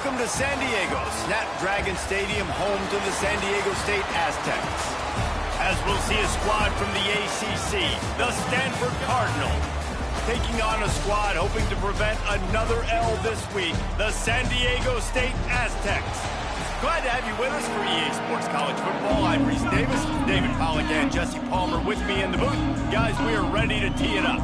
Welcome to San Diego, Snapdragon Stadium, home to the San Diego State Aztecs. As we'll see a squad from the ACC, the Stanford Cardinals, taking on a squad hoping to prevent another L this week, the San Diego State Aztecs. Glad to have you with us for EA Sports College Football. I'm Reese Davis, David Pollack and Jesse Palmer with me in the booth. Guys, we are ready to tee it up.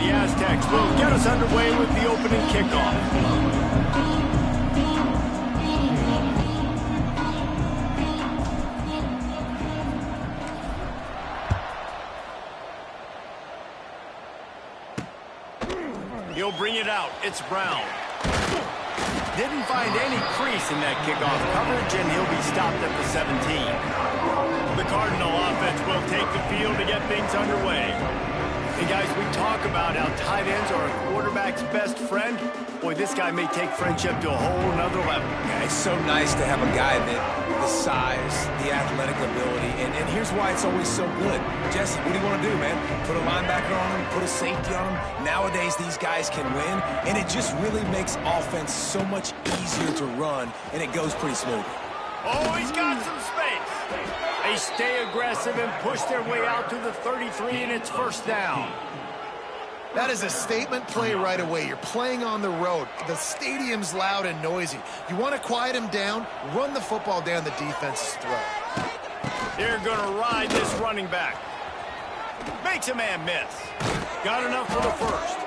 The Aztecs will get us underway with the opening kickoff. He'll bring it out. It's Brown. Didn't find any crease in that kickoff coverage, and he'll be stopped at the 17. The Cardinal offense will take the field to get things underway. Hey, guys, we talk about how tight ends are a quarterback's best friend. Boy, this guy may take friendship to a whole nother level. Yeah, it's so nice to have a guy that the size, the athletic ability, and here's why it's always so good. Jesse, what do you want to do, man? Put a linebacker on him, put a safety on him. Nowadays, these guys can win, and it just really makes offense so much easier to run, and it goes pretty smooth. Oh, he's got some space. They stay aggressive and push their way out to the 33, and it's first down. That is a statement play right away. You're playing on the road. The stadium's loud and noisy. You want to quiet him down, run the football down the defense's throat. They're going to ride this running back. Makes a man miss. Got enough for the first.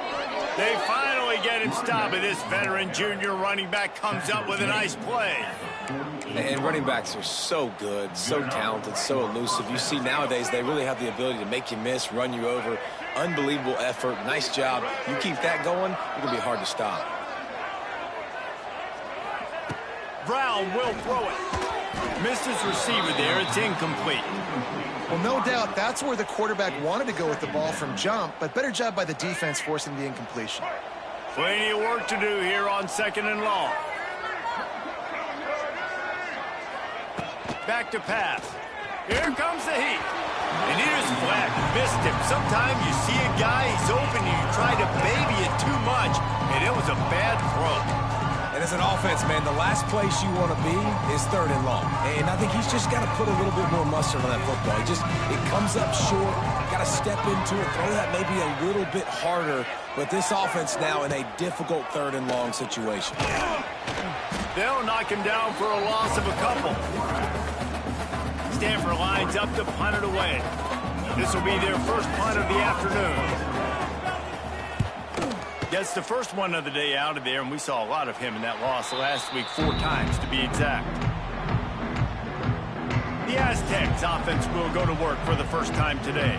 They finally get him stopped, and this veteran junior running back comes up with a nice play. And running backs are so good, so talented, so elusive. You see nowadays they really have the ability to make you miss, run you over. Unbelievable effort. Nice job. You keep that going, it'll be hard to stop. Brown will throw it. Missed his receiver there. It's incomplete. Well, no doubt that's where the quarterback wanted to go with the ball from jump, but better job by the defense forcing the incompletion. Plenty of work to do here on 2nd and long. Back to pass. Here comes the heat. And here's flat. Missed him. Sometimes you see a guy, he's open, and you try to baby it too much, and it was a bad throw. And as an offense, man, the last place you want to be is 3rd and long. And I think he's just got to put a little bit more mustard on that football. It comes up short, got to step into it, throw that maybe a little bit harder. But this offense now in a difficult 3rd and long situation. They'll knock him down for a loss of a couple. Stanford lines up to punt it away. This will be their first punt of the afternoon. Gets the first one of the day out of there, and we saw a lot of him in that loss last week, 4 times to be exact. The Aztecs offense will go to work for the first time today.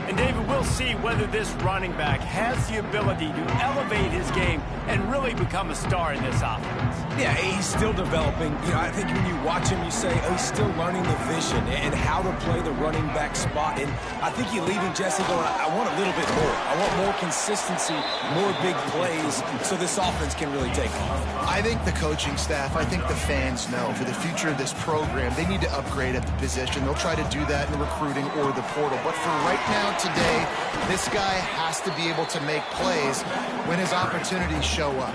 And David, we'll see whether this running back has the ability to elevate his game and really become a star in this offense. Yeah, he's still developing. You know, I think when you watch him, you say, oh, he's still learning the vision and how to play the running back spot. And I think you're leaving Jesse going, I want a little bit more. I want more consistency, more big plays, so this offense can really take off. I think the coaching staff, I think the fans know for the future of this program, they need to upgrade at the position. They'll try to do that in recruiting or the portal. But for right now, today, this guy has to be able to make plays when his opportunities show up.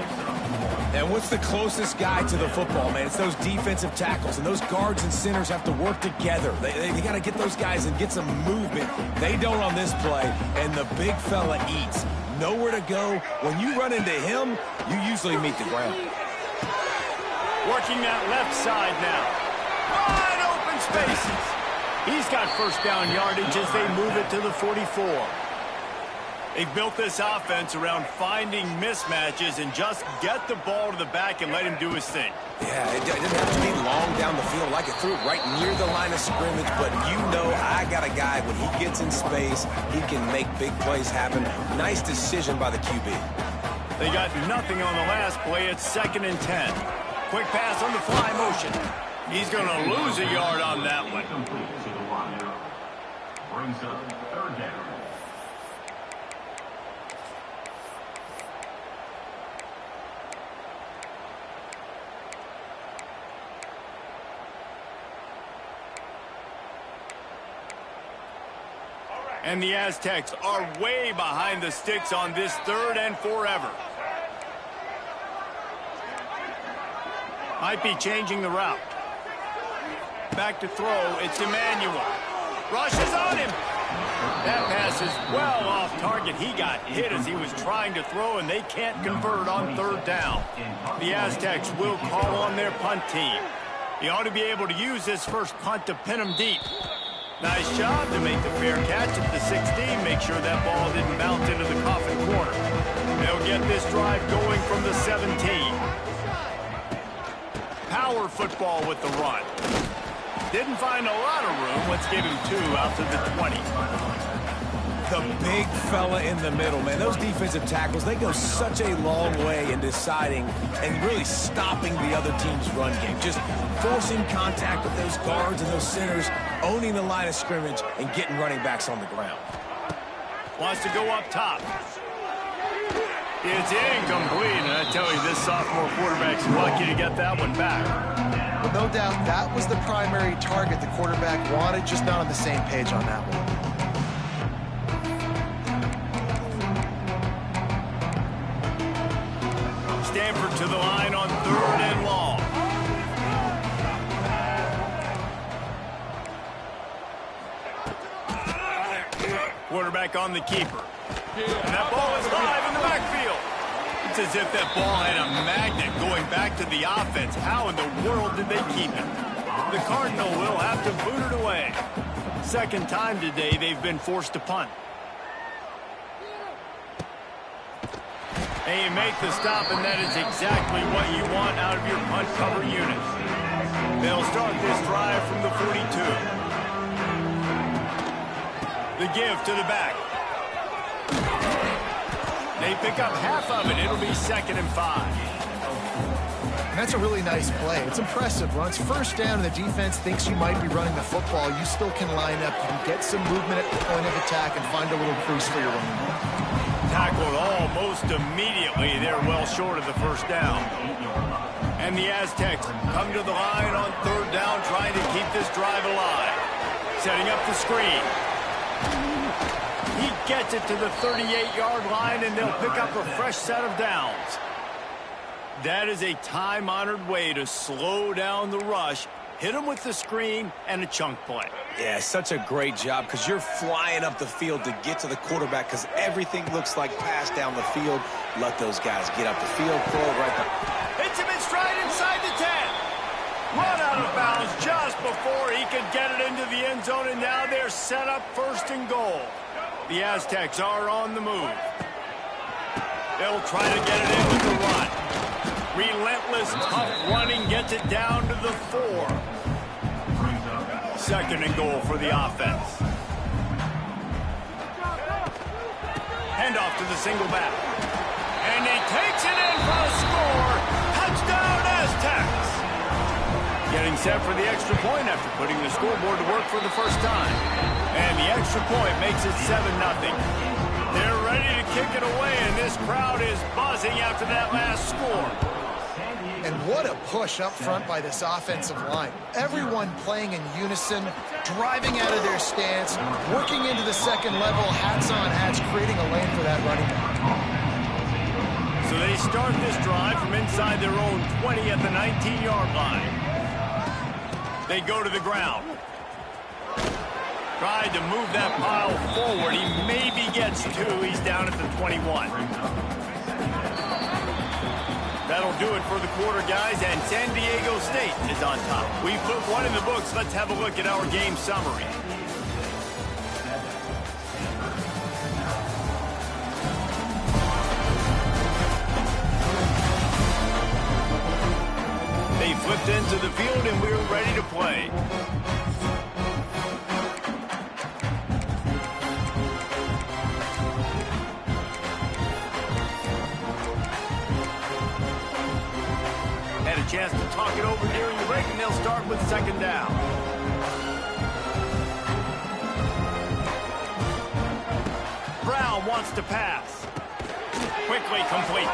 And what's the closest guy to the football, man? It's those defensive tackles, and those guards and centers have to work together. They got to get those guys and get some movement. They don't on this play, and the big fella eats. Nowhere to go. When you run into him, you usually meet the ground. Working that left side now. Wide open spaces. He's got first down yardage as they move it to the 44. They've built this offense around finding mismatches and just get the ball to the back and let him do his thing. Yeah, it didn't have to be long down the field. Like it threw it right near the line of scrimmage, but you know I got a guy, when he gets in space, he can make big plays happen. Nice decision by the QB. They got nothing on the last play. It's 2nd and 10. Quick pass on the fly motion. He's going to lose a yard on that one. Brings up 3rd down. And the Aztecs are way behind the sticks on this 3rd and forever. Might be changing the route. Back to throw, it's Emmanuel. Rushes on him. That pass is well off target. He got hit as he was trying to throw, and they can't convert on 3rd down. The Aztecs will call on their punt team. He ought to be able to use this first punt to pin him deep. Nice job to make the fair catch at the 16. Make sure that ball didn't bounce into the coffin corner. They'll get this drive going from the 17. Power football with the run. Didn't find a lot of room. Let's give him 2 out to the 20. The big fella in the middle, man. Those defensive tackles, they go such a long way in deciding and really stopping the other team's run game. Just forcing contact with those guards and those centers, owning the line of scrimmage, and getting running backs on the ground. Wants to go up top. It's incomplete, and I tell you, this sophomore quarterback's lucky to get that one back. Well, no doubt that was the primary target the quarterback wanted, just not on the same page on that one. Stanford to the line on 3rd and long. Quarterback on the keeper. And that ball is live in the backfield. It's as if that ball had a magnet going back to the offense. How in the world did they keep it? The Cardinal will have to boot it away. 2nd time today they've been forced to punt. And you make the stop, and that is exactly what you want out of your punt cover unit. They'll start this drive from the 42. The give to the back. They pick up half of it. It'll be 2nd and 5. And that's a really nice play. It's impressive. Once 1st down and the defense thinks you might be running the football, you still can line up. You can get some movement at the point of attack and find a little crease for your running back. Tackled almost immediately. They're well short of the 1st down. And the Aztecs come to the line on 3rd down, trying to keep this drive alive. Setting up the screen. He gets it to the 38-yard line, and they'll pick up a fresh set of downs. That is a time-honored way to slow down the rush, hit them with the screen, and a chunk play. Yeah, such a great job because you're flying up the field to get to the quarterback because everything looks like pass down the field. Let those guys get up the field, throw it right there. Hits him in stride inside the 10. Run out of bounds just before he could get it into the end zone, and now they're set up 1st and goal. The Aztecs are on the move. They'll try to get it in with the run. Relentless, tough running gets it down to the 4. 2nd and goal for the offense. Handoff to the single back. And he takes it in for a score. Touchdown, Aztecs. Getting set for the extra point after putting the scoreboard to work for the 1st time. And the extra point makes it 7-0. They're ready to kick it away, and this crowd is buzzing after that last score. And what a push up front by this offensive line. Everyone playing in unison, driving out of their stance, working into the 2nd level, hats on hats, creating a lane for that running back. So they start this drive from inside their own 20 at the 19-yard line. They go to the ground. Tried to move that pile forward. He maybe gets 2. He's down at the 21. That'll do it for the quarter, guys, and San Diego State is on top. We've put 1 in the books. Let's have a look at our game summary. They flipped into the field, and we're ready to play. Had a chance to talk it over during the break, and they'll start with 2nd down. Brown wants to pass. Quickly complete.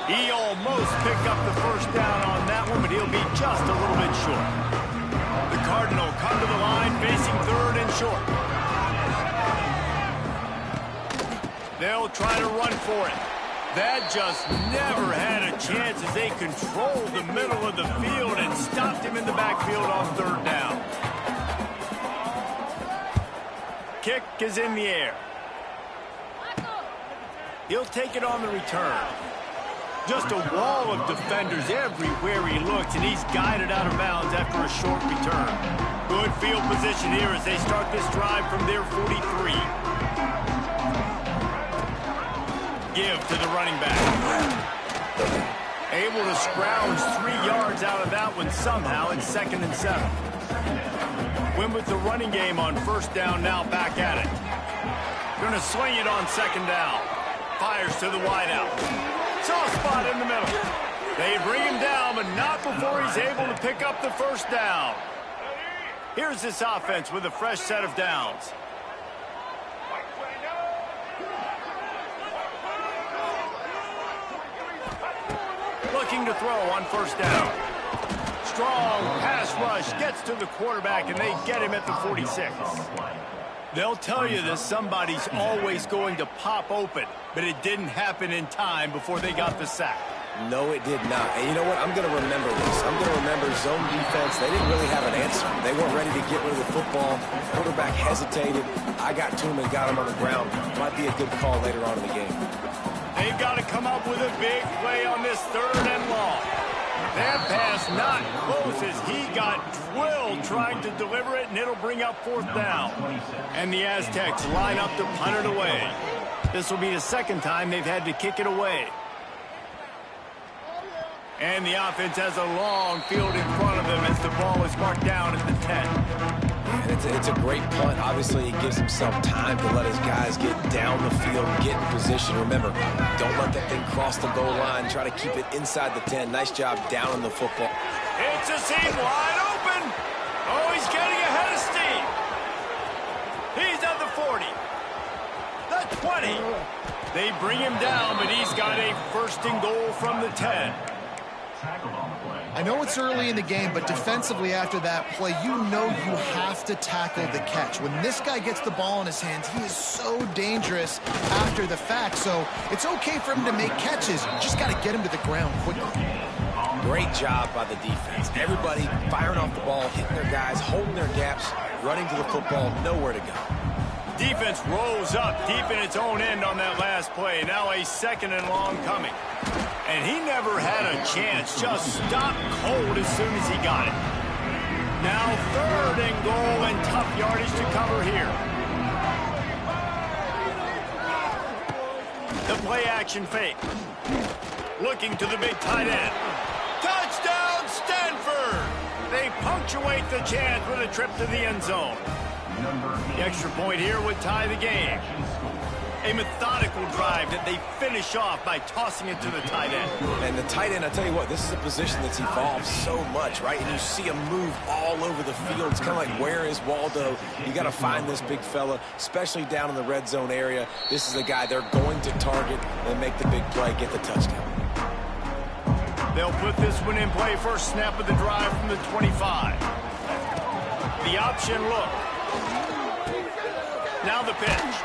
He almost picked up the 1st down on that one, but he'll be just a little bit short. The Cardinal come to the line facing 3rd and short. They'll try to run for it. That just never had a chance as they controlled the middle of the field and stopped him in the backfield on third down. Kick is in the air. He'll take it on the return. Just a wall of defenders everywhere he looks, and he's guided out of bounds after a short return. Good field position here as they start this drive from their 43. Give to the running back. Able to scrounge 3 yards out of that one somehow. It's 2nd and 7. Win with the running game on first down, now back at it. Going to swing it on 2nd down. Fires to the wideout. Soft spot in the middle. They bring him down, but not before he's able to pick up the first down. Here's this offense with a fresh set of downs. Looking to throw on first down. Strong pass rush gets to the quarterback, and they get him at the 46. They'll tell you that somebody's always going to pop open, but it didn't happen in time before they got the sack. No, it did not. And you know what? I'm going to remember this. I'm going to remember zone defense. They didn't really have an answer. They weren't ready to get rid of the football. Quarterback hesitated. I got to him and got him on the ground. Might be a good call later on in the game. They've got to come up with a big play on this 3rd and long. That pass not close as he got drilled trying to deliver it, and it'll bring up 4th down. And the Aztecs line up to punt it away. This will be the 2nd time they've had to kick it away. And the offense has a long field in front of them as the ball is marked down at the 10. And it's a great punt. Obviously, he gives himself time to let his guys get down the field, get in position. Remember, don't let that thing cross the goal line. Try to keep it inside the 10. Nice job down in the football. It's a seam wide open. Oh, he's getting ahead of steam. He's at the 40. The 20. They bring him down, but he's got a 1st and goal from the 10. I know it's early in the game, but defensively after that play, you know you have to tackle the catch. When this guy gets the ball in his hands, he is so dangerous after the fact. So it's okay for him to make catches. You just got to get him to the ground quickly. Great job by the defense. Everybody firing off the ball, hitting their guys, holding their gaps, running to the football, nowhere to go. Defense rose up deep in its own end on that last play. Now a 2nd and long coming. And he never had a chance. Just stopped cold as soon as he got it. Now 3rd and goal and tough yardage to cover here. The play action fake. Looking to the big tight end. Touchdown Stanford! They punctuate the chance with a trip to the end zone. The extra point here would tie the game. A methodical drive that they finish off by tossing it to the tight end. And the tight end, I tell you what, this is a position that's evolved so much, right? And you see him move all over the field. It's kind of like, where is Waldo? You got to find this big fella, especially down in the red zone area. This is the guy they're going to target and make the big play, get the touchdown. They'll put this one in play. First snap of the drive from the 25. The option look. Now the pitch.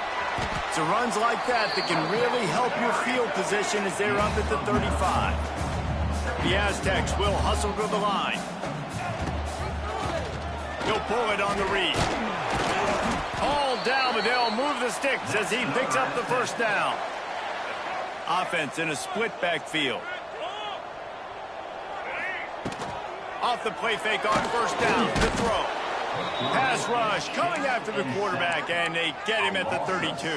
It's runs like that can really help your field position as they're up at the 35. The Aztecs will hustle to the line. He'll pull it on the read. All down, but they'll move the sticks as he picks up the first down. Offense in a split backfield. Off the play fake on first down to throw. Pass rush coming after the quarterback, and they get him at the 32.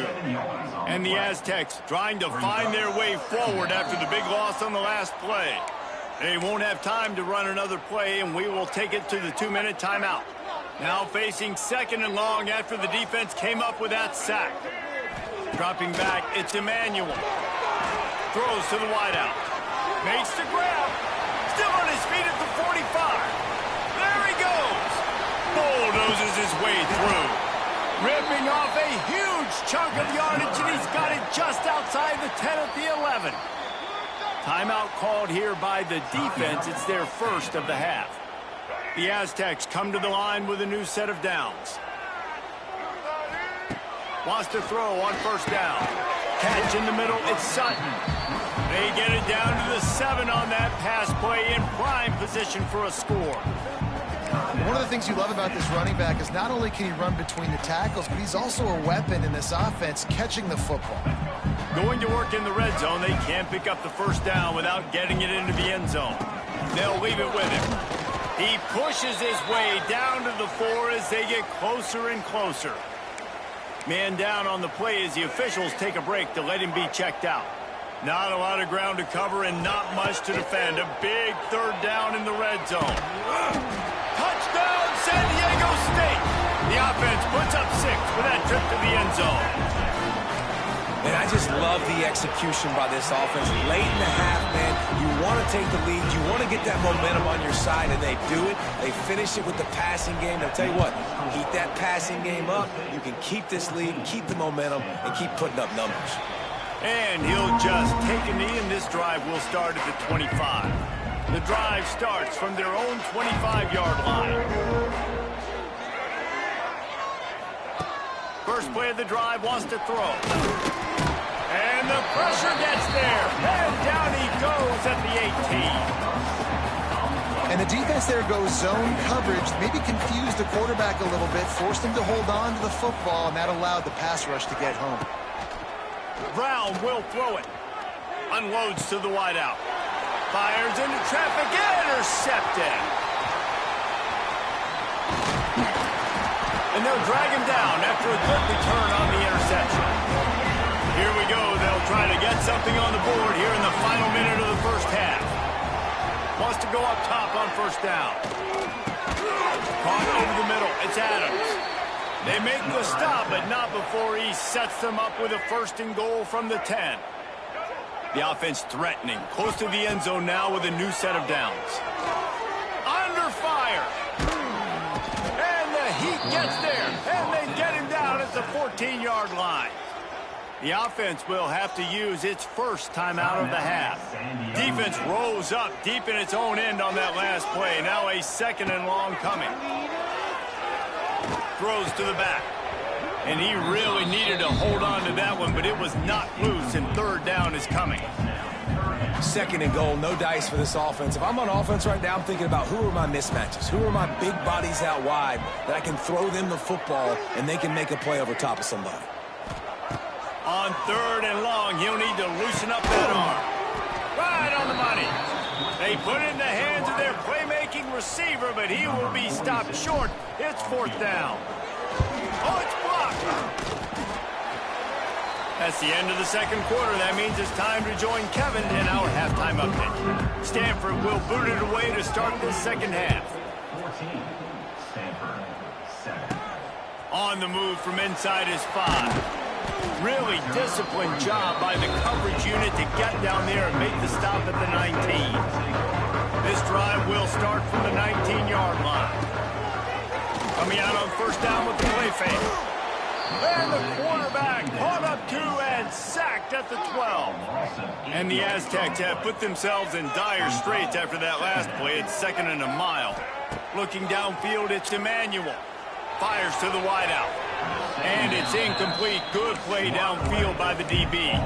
And the Aztecs trying to find their way forward after the big loss on the last play. They won't have time to run another play, and we will take it to the 2-minute timeout. Now facing 2nd and long after the defense came up with that sack. Dropping back, it's Emmanuel. Throws to the wideout. Makes the grab. Still on his feet at the 45. There he goes. Bulldozes his way through. Ripping off a huge chunk of yardage, and he's got it just outside the 10 at the 11. Timeout called here by the defense. It's their first of the half. The Aztecs come to the line with a new set of downs. Wants to throw on first down. Catch in the middle, it's Sutton. They get it down to the 7 on that pass play in prime position for a score. One of the things you love about this running back is not only can he run between the tackles, but he's also a weapon in this offense catching the football. Going to work in the red zone, they can't pick up the first down without getting it into the end zone. They'll leave it with him. He pushes his way down to the 4 as they get closer and closer. Man down on the play as the officials take a break to let him be checked out. Not a lot of ground to cover and not much to defend. A big third down in the red zone. Touchdown, San Diego State! The offense puts up 6 with that trip to the end zone. And I just love the execution by this offense. Late in the half, man, you want to take the lead. You want to get that momentum on your side, and they do it. They finish it with the passing game. I'll tell you what, keep that passing game up. You can keep this lead, keep the momentum, and keep putting up numbers. And he'll just take a knee, and this drive will start at the 25. The drive starts from their own 25-yard line. First play of the drive wants to throw. And the pressure gets there. And down he goes at the 18. And the defense there goes zone coverage, maybe confused the quarterback a little bit, forced him to hold on to the football, and that allowed the pass rush to get home. Brown will throw it. Unloads to the wideout. Fires into traffic, intercepted. And they'll drag him down after a good return on the interception. Here we go. They'll try to get something on the board here in the final minute of the first half. Wants to go up top on first down. Caught over the middle. It's Adams. They make the stop, but not before he sets them up with a 1st and goal from the 10. The offense threatening. Close to the end zone now with a new set of downs. Under fire. And the heat gets there. And they get him down at the 14-yard line. The offense will have to use its first timeout of the half. Defense rose up deep in its own end on that last play. Now a 2nd and long coming. Throws to the back. And he really needed to hold on to that one, but it was not loose, and 3rd down is coming. 2nd and goal, no dice for this offense. If I'm on offense right now, I'm thinking about who are my mismatches? Who are my big bodies out wide that I can throw them the football and they can make a play over top of somebody? On 3rd and long, he'll need to loosen up that arm. Right on the money. They put it in the hands of their playmaking receiver, but he will be stopped short. It's 4th down. Oh, it's blocked. That's the end of the 2nd quarter. That means it's time to join Kevin in our halftime update. Stanford will boot it away to start the 2nd half. 14, Stanford, 7. On the move from inside his 5. Really disciplined job by the coverage unit to get down there and make the stop at the 19. This drive will start from the 19-yard line. Coming out on first down with the play fake. And the quarterback caught up to and sacked at the 12. And the Aztecs have put themselves in dire straits after that last play. It's 2nd and a mile. Looking downfield, it's Emmanuel. Fires to the wideout. And it's incomplete. Good play downfield by the DB.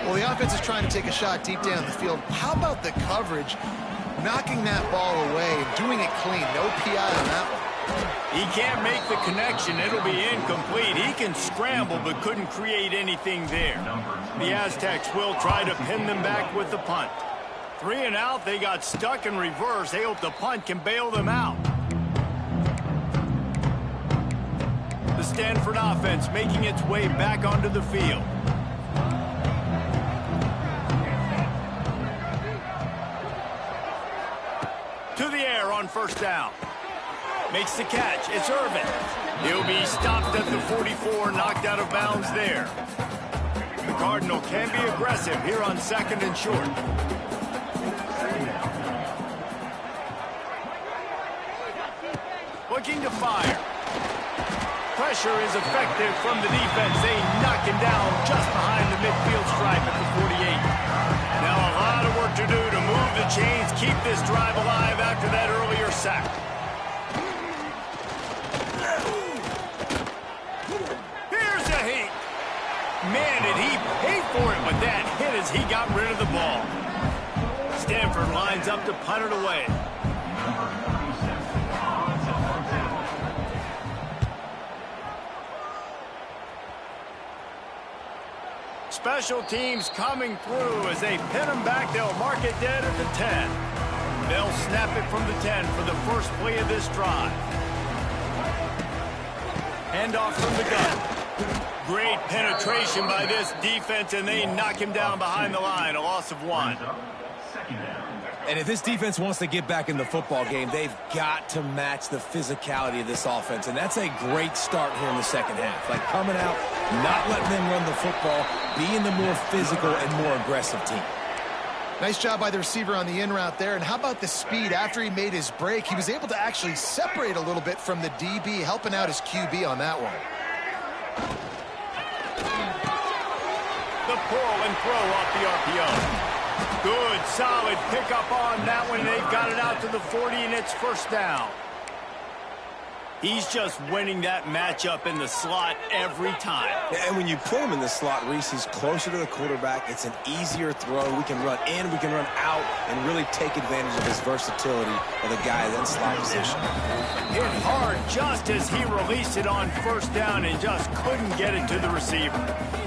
Well, the offense is trying to take a shot deep down the field. How about the coverage? Knocking that ball away and doing it clean. No PI on that one. He can't make the connection. It'll be incomplete. He can scramble but couldn't create anything there. The Aztecs will try to pin them back with the punt. 3 and out. They got stuck in reverse. They hope the punt can bail them out. The Stanford offense making its way back onto the field. To the air on first down. Makes the catch. It's Irvin. He'll be stopped at the 44, knocked out of bounds there. The Cardinal can be aggressive here on 2nd and short. Looking to fire. Pressure is effective from the defense. They knock him down just behind the midfield stripe at the 48. Now a lot of work to do to move the chains, keep this drive alive after that earlier sack. Here's a heat. Man, did he pay for it with that hit as he got rid of the ball. Stanford lines up to punt it away. Special teams coming through as they pin them back. They'll mark it dead at the 10. They'll snap it from the 10 for the first play of this drive. Handoff from the gun. Great penetration by this defense, and they knock him down behind the line. A loss of 1. And if this defense wants to get back in the football game, they've got to match the physicality of this offense. And that's a great start here in the second half. Like coming out, not letting them run the football, being the more physical and more aggressive team. Nice job by the receiver on the in route there. And how about the speed? After he made his break, he was able to actually separate a little bit from the DB, helping out his QB on that one. The pull and throw off the RPO. Good, solid pickup on that one. They've got it out to the 40, and it's first down. He's just winning that matchup in the slot every time. And when you put him in the slot, Reese, he's closer to the quarterback. It's an easier throw. We can run in, we can run out, and really take advantage of his versatility of the guy in slot position. Hit hard just as he released it on first down and just couldn't get it to the receiver.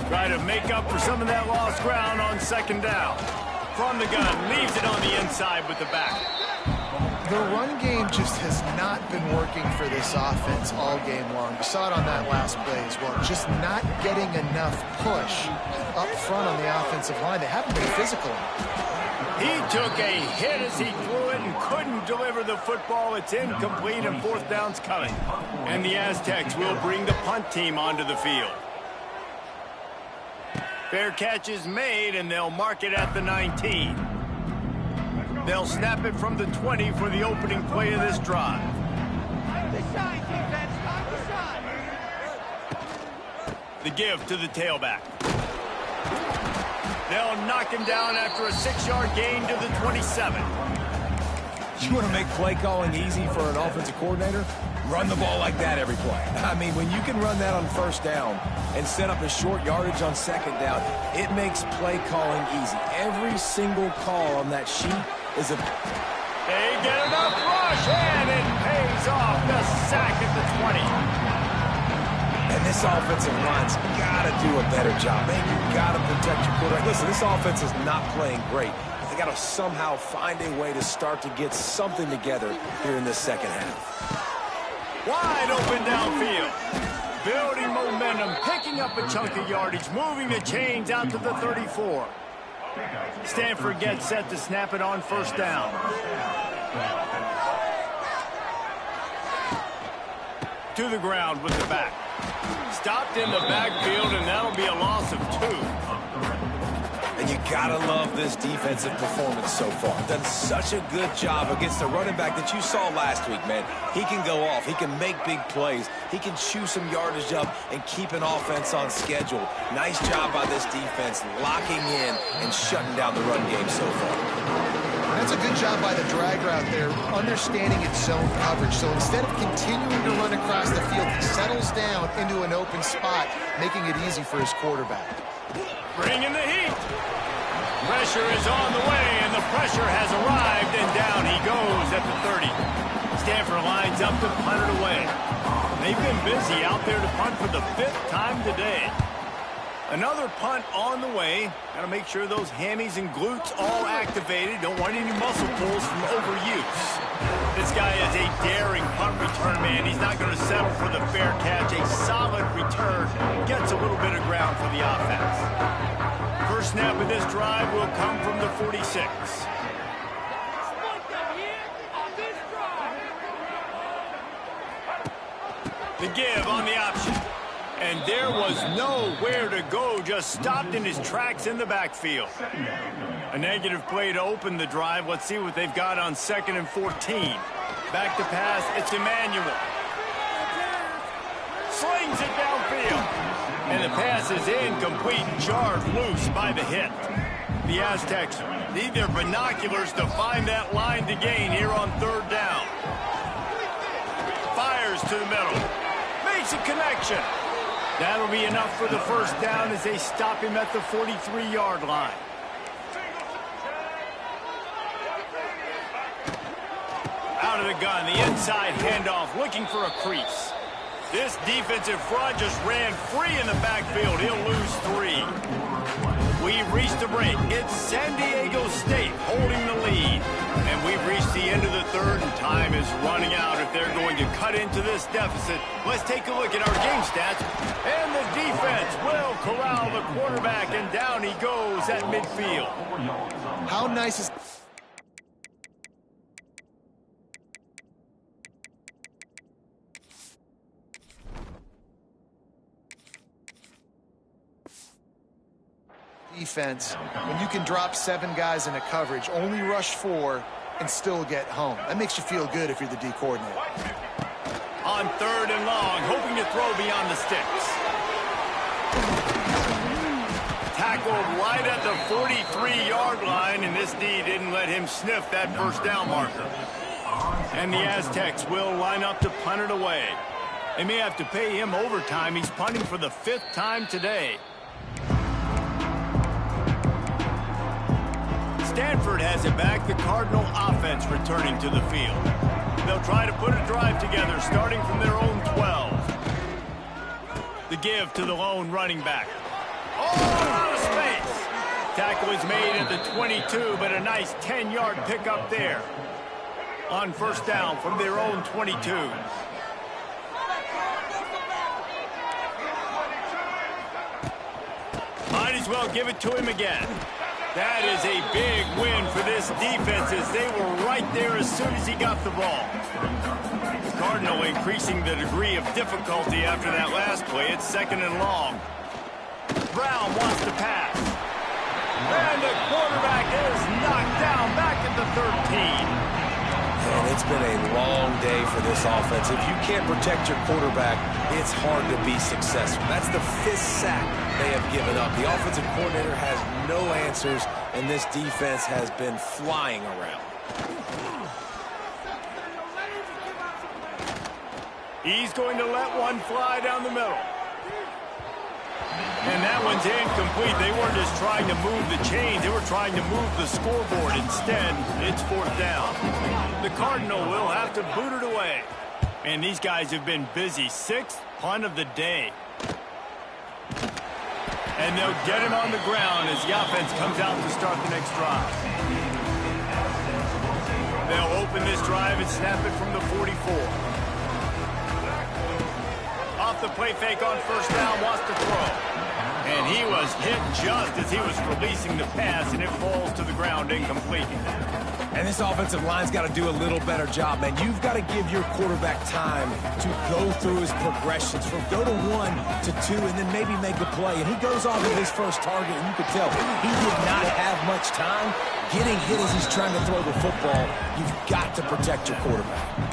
Try to make up for some of that lost ground on second down. From the gun, leaves it on the inside with the back. The run game just has not been working for this offense all game long. You saw it on that last play as well. Just not getting enough push up front on the offensive line. They haven't been physical enough. He took a hit as he threw it and couldn't deliver the football. It's incomplete and fourth down's coming. And the Aztecs will bring the punt team onto the field. Fair catch is made, and they'll mark it at the 19. They'll snap it from the 20 for the opening play of this drive. The give to the tailback. They'll knock him down after a 6-yard gain to the 27. You want to make play calling easy for an offensive coordinator? Run the ball like that every play. I mean, when you can run that on first down and set up a short yardage on second down, it makes play calling easy. Every single call on that sheet is a... They get enough rush, and it pays off. The sack at the 20. And this offensive line's got to do a better job. Man, you've got to protect your quarterback. Listen, this offense is not playing great. They got to somehow find a way to start to get something together here in this second half. Wide open downfield. Building momentum, picking up a chunk of yardage, moving the chains out to the 34. Stanford gets set to snap it on first down. To the ground with the back. Stopped in the backfield, and that'll be a loss of 2. And you gotta love this defensive performance so far. Done such a good job against the running back that you saw last week, man. He can go off. He can make big plays. He can chew some yardage up and keep an offense on schedule. Nice job by this defense locking in and shutting down the run game so far. That's a good job by the drag route there, understanding its zone coverage. So instead of continuing to run across the field, he settles down into an open spot, making it easy for his quarterback. Bringing the heat. Pressure is on the way, and the pressure has arrived, and down he goes at the 30. Stanford lines up to punt it away. They've been busy out there to punt for the 5th time today. Another punt on the way. Got to make sure those hammies and glutes all activated. Don't want any muscle pulls from overuse. This guy is a daring punt return man. He's not going to settle for the fair catch. A solid return. Gets a little bit of ground for the offense. First snap of this drive will come from the 46. The give on the option. And there was nowhere to go, just stopped in his tracks in the backfield. A negative play to open the drive. Let's see what they've got on 2nd and 14. Back to pass, it's Emmanuel. Slings it downfield. And the pass is incomplete, jarred loose by the hit. The Aztecs need their binoculars to find that line to gain here on 3rd down. Fires to the middle. Makes a connection. That'll be enough for the first down as they stop him at the 43-yard line. Out of the gun, the inside handoff, looking for a crease. This defensive front just ran free in the backfield. He'll lose 3. We've reached a break. It's San Diego State holding the lead. And we've reached the end of the third, and time is running out if they're going to cut into this deficit. Let's take a look at our game stats. And the defense will corral the quarterback, and down he goes at midfield. How nice is... defense when you can drop 7 guys into coverage, only rush 4, and still get home. That makes you feel good if you're the D coordinator. On 3rd and long, hoping to throw beyond the sticks. Tackled right at the 43-yard line, and this D didn't let him sniff that first down marker. And the Aztecs will line up to punt it away. They may have to pay him overtime. He's punting for the 5th time today. Stanford has it back, the Cardinal offense returning to the field. They'll try to put a drive together starting from their own 12. The give to the lone running back. Oh, out of space. Tackle is made at the 22, but a nice 10-yard pickup there. On first down from their own 22. Might as well give it to him again. That is a big win for this defense as they were right there as soon as he got the ball. Cardinal increasing the degree of difficulty after that last play. It's 2nd and long. Brown wants to pass. And the quarterback is knocked down back at the 13. And it's been a long day for this offense. If you can't protect your quarterback, it's hard to be successful. That's the 5th sack they have given up. The offensive coordinator has no answers, and this defense has been flying around. He's going to let one fly down the middle. And that one's incomplete. They weren't just trying to move the chains. They were trying to move the scoreboard. Instead, it's 4th down. The Cardinal will have to boot it away. And these guys have been busy. 6th punt of the day. And they'll get him on the ground as the offense comes out to start the next drive. They'll open this drive and snap it from the 44. Off the play fake on first down, wants to throw. And he was hit just as he was releasing the pass, and it falls to the ground incomplete. And this offensive line's got to do a little better job, man. You've got to give your quarterback time to go through his progressions from go to 1 to 2 and then maybe make a play. And he goes on to his first target, and you could tell he did not have much time getting hit as he's trying to throw the football. You've got to protect your quarterback.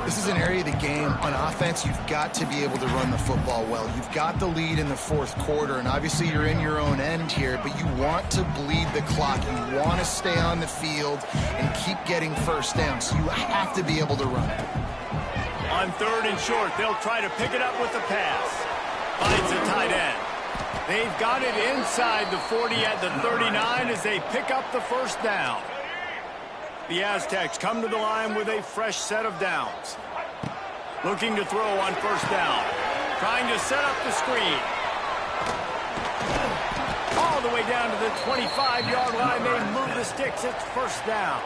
This is an area of the game on offense you've got to be able to run the football well. You've got the lead in the 4th quarter, and obviously you're in your own end here, but you want to bleed the clock. You want to stay on the field and keep getting first down, so you have to be able to run it. On 3rd and short, they'll try to pick it up with the pass. Finds a tight end. They've got it inside the 40 at the 39 as they pick up the first down. The Aztecs come to the line with a fresh set of downs. Looking to throw on first down. Trying to set up the screen. All the way down to the 25-yard line. They move the sticks. It's first down.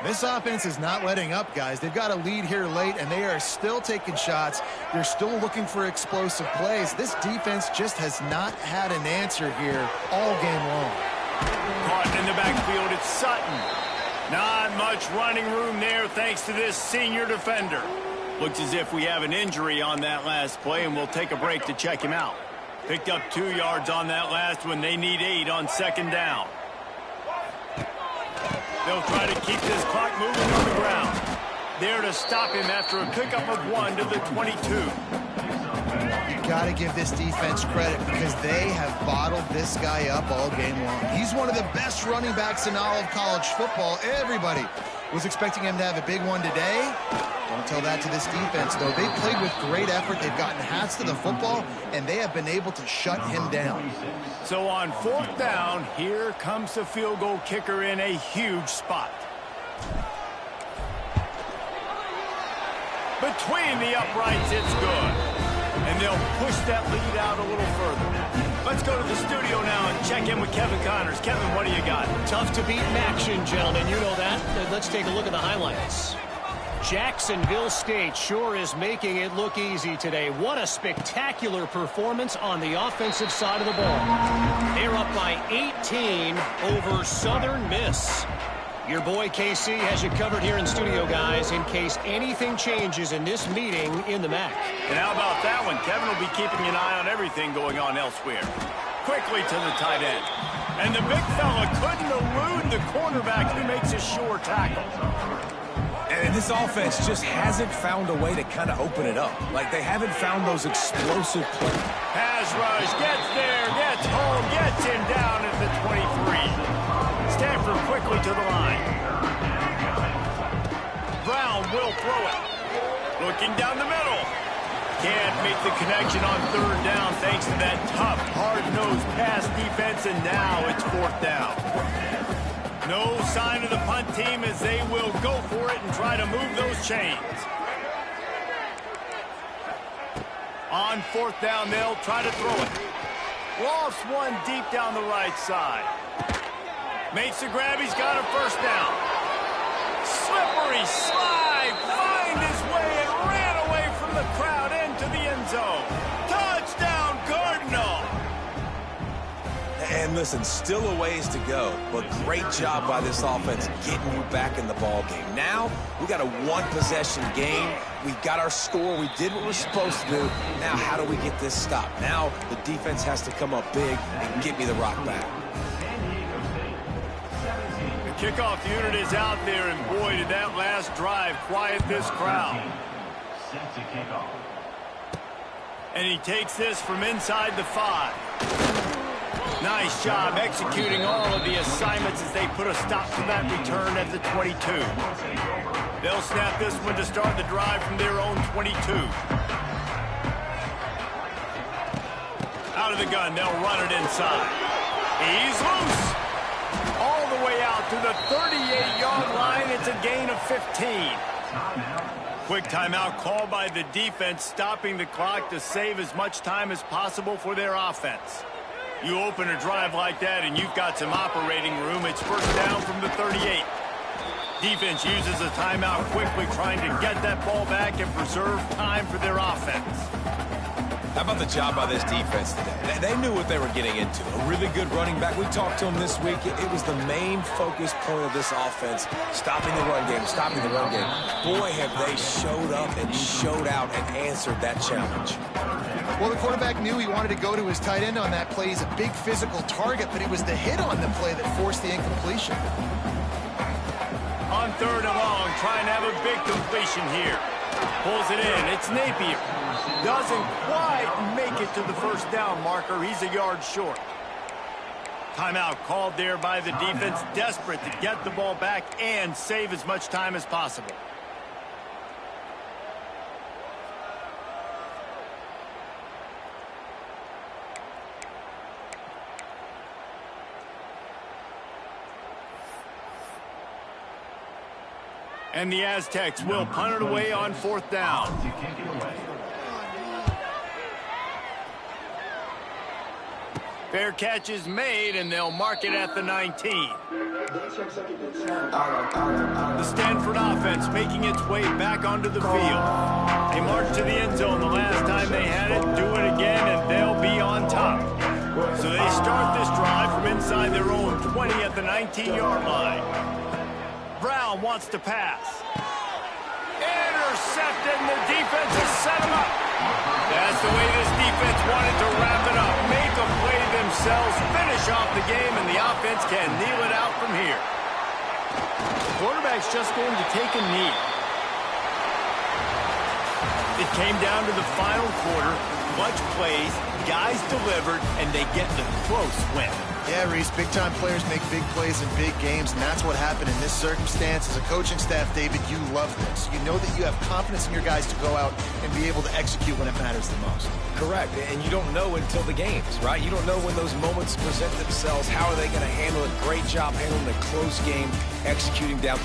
This offense is not letting up, guys. They've got a lead here late, and they are still taking shots. They're still looking for explosive plays. This defense just has not had an answer here all game long. Caught in the backfield, it's Sutton. Not much running room there thanks to this senior defender. Looks as if we have an injury on that last play, and we'll take a break to check him out. Picked up 2 yards on that last one. They need 8 on 2nd down. They'll try to keep this clock moving on the ground. There to stop him after a pickup of 1 to the 22. You got to give this defense credit because they have bottled this guy up all game long. He's one of the best running backs in all of college football. Everybody was expecting him to have a big one today, Don't tell that to this defense, though. They've played with great effort. They've gotten hats to the football, and they have been able to shut him down. So on 4th down, here comes the field goal kicker in a huge spot. Between the uprights, it's good. And they'll push that lead out a little further. Let's go to the studio now and check in with Kevin Connors. Kevin, what do you got? Tough to beat in action, gentlemen. You know that. Let's take a look at the highlights. Jacksonville State sure is making it look easy today. What a spectacular performance on the offensive side of the ball. They're up by 18 over Southern Miss. Your boy KC has you covered here in studio, guys, in case anything changes in this meeting in the MAC. And how about that one? Kevin will be keeping an eye on everything going on elsewhere. Quickly to the tight end. And the big fella couldn't elude the cornerback who makes a sure tackle. And this offense just hasn't found a way to kind of open it up. Like, they haven't found those explosive plays. Pass rush, gets there, gets home, gets him down at the 23. Stanford quickly to the line. Brown will throw it. Looking down the middle. Can't make the connection on 3rd down thanks to that tough, hard-nosed pass defense, and now it's 4th down. No sign of the punt team as they will go for it and try to move those chains. On 4th down, they'll try to throw it. Lost one deep down the right side. Makes the grab, he's got a 1st down. Slippery slide, find his way and ran away from the crowd into the end zone. Touchdown, Cardinal! And listen, still a ways to go, but great job by this offense getting you back in the ball game. Now, we got a 1-possession game. We got our score. We did what we're supposed to do. Now, how do we get this stopped? Now, the defense has to come up big and get me the rock back. The kickoff unit is out there, and boy, did that last drive quiet this crowd. Set to kick off. And he takes this from inside the 5. Nice job executing all of the assignments as they put a stop to that return at the 22. They'll snap this one to start the drive from their own 22. Out of the gun, they'll run it inside. He's loose. All the way out to the 38-yard line. It's a gain of 15. Quick timeout called by the defense, stopping the clock to save as much time as possible for their offense. You open a drive like that and you've got some operating room. It's 1st down from the 38. Defense uses a timeout quickly, trying to get that ball back and preserve time for their offense. How about the job by this defense today? They knew what they were getting into. A really good running back. We talked to him this week. It was the main focus point of this offense, stopping the run game, stopping the run game. Boy, have they showed up and showed out and answered that challenge. Well, the quarterback knew he wanted to go to his tight end on that play. He's a big physical target, but it was the hit on the play that forced the incompletion. On 3rd and long, trying to have a big completion here. Pulls it in. It's Napier. Doesn't quite make it to the 1st down marker. He's a yard short. Timeout called there by the defense, desperate to get the ball back and save as much time as possible. And the Aztecs will punt it away on 4th down. Fair catch is made, and they'll mark it at the 19. The Stanford offense making its way back onto the field. They marched to the end zone the last time they had it, do it again, and they'll be on top. So they start this drive from inside their own 20 at the 19-yard line. Brown wants to pass. Intercepted, and the defense has set him up. That's the way this defense wanted to wrap it up. Make a play themselves, finish off the game, and the offense can kneel it out from here. The quarterback's just going to take a knee. It came down to the final quarter. clutch plays, guys delivered, and they get the close win. Yeah, Reese, big-time players make big plays in big games, and that's what happened in this circumstance. As a coaching staff, David, you love this. You know that you have confidence in your guys to go out and be able to execute when it matters the most. Correct, and you don't know until the games, right? You don't know when those moments present themselves. How are they going to handle it? Great job handling a close game, executing down